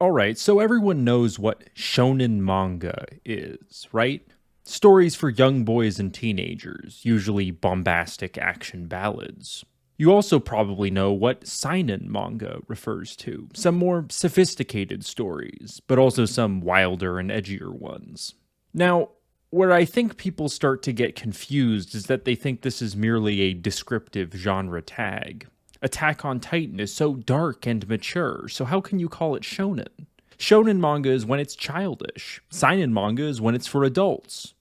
Alright, so everyone knows what Shounen manga is, right? Stories for young boys and teenagers, usually bombastic action ballads. You also probably know what Seinen manga refers to, some more sophisticated stories, but also some wilder and edgier ones. Now, where I think people start to get confused is that they think this is merely a descriptive genre tag. Attack on Titan is so dark and mature, so how can you call it shonen? Shonen manga is when it's childish. Seinen manga is when it's for adults.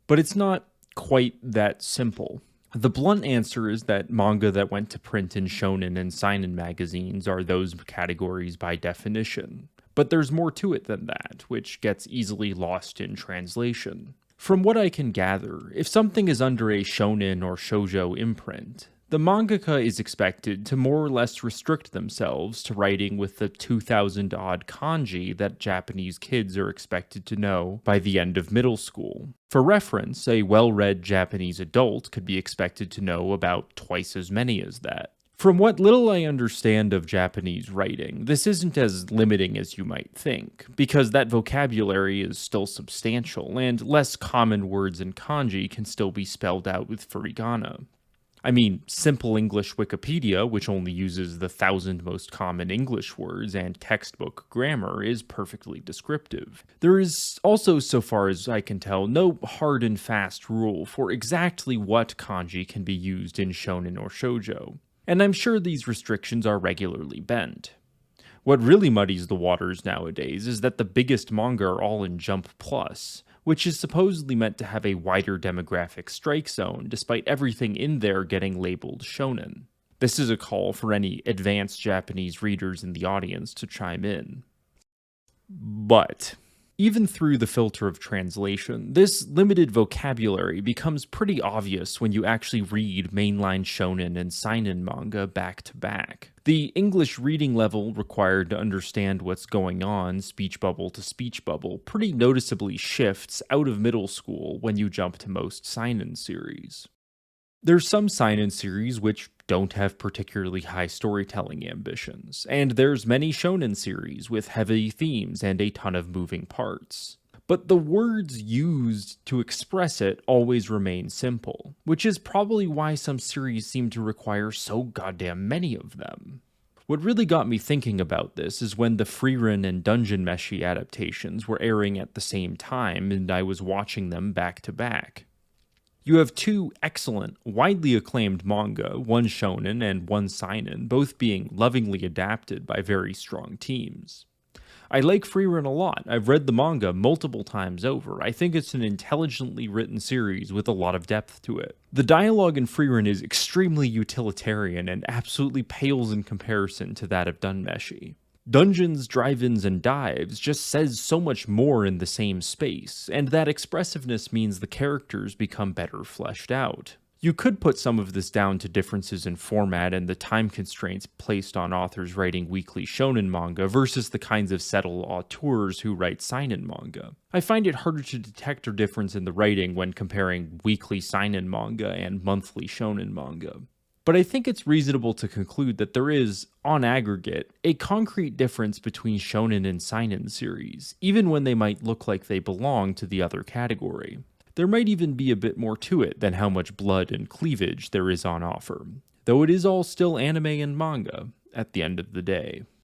But it's not quite that simple. The blunt answer is that manga that went to print in shonen and seinen magazines are those categories by definition. But there's more to it than that, which gets easily lost in translation. From what I can gather, if something is under a shonen or shoujo imprint, the mangaka is expected to more or less restrict themselves to writing with the 2,000 odd kanji that Japanese kids are expected to know by the end of middle school. For reference, a well read Japanese adult could be expected to know about twice as many as that. From what little I understand of Japanese writing, this isn't as limiting as you might think, because that vocabulary is still substantial, and less common words in kanji can still be spelled out with furigana. I mean, simple English Wikipedia, which only uses the 1,000 most common English words and textbook grammar, is perfectly descriptive. There is also, so far as I can tell, no hard and fast rule for exactly what kanji can be used in shonen or shoujo, and I'm sure these restrictions are regularly bent. What really muddies the waters nowadays is that the biggest manga are all in Jump Plus, which is supposedly meant to have a wider demographic strike zone, despite everything in there getting labeled shonen. This is a call for any advanced Japanese readers in the audience to chime in. But even through the filter of translation, this limited vocabulary becomes pretty obvious when you actually read mainline shonen and seinen manga back to back. The English reading level required to understand what's going on, speech bubble to speech bubble, pretty noticeably shifts out of middle school when you jump to most seinen series. There's some seinen series which don't have particularly high storytelling ambitions, and there's many shonen series with heavy themes and a ton of moving parts. But the words used to express it always remain simple, which is probably why some series seem to require so goddamn many of them. What really got me thinking about this is when the Frieren and Dungeon Meshi adaptations were airing at the same time and I was watching them back to back. You have two excellent, widely acclaimed manga, one shonen and one seinen, both being lovingly adapted by very strong teams. I like Frieren a lot. I've read the manga multiple times over. I think it's an intelligently written series with a lot of depth to it. The dialogue in Frieren is extremely utilitarian and absolutely pales in comparison to that of Dunmeshi. Dungeons, drive-ins, and dives just says so much more in the same space, and that expressiveness means the characters become better fleshed out. You could put some of this down to differences in format and the time constraints placed on authors writing weekly shonen manga versus the kinds of settled auteurs who write seinen manga. I find it harder to detect a difference in the writing when comparing weekly seinen manga and monthly shonen manga. But I think it's reasonable to conclude that there is, on aggregate, a concrete difference between shonen and seinen series, even when they might look like they belong to the other category. There might even be a bit more to it than how much blood and cleavage there is on offer, though it is all still anime and manga at the end of the day.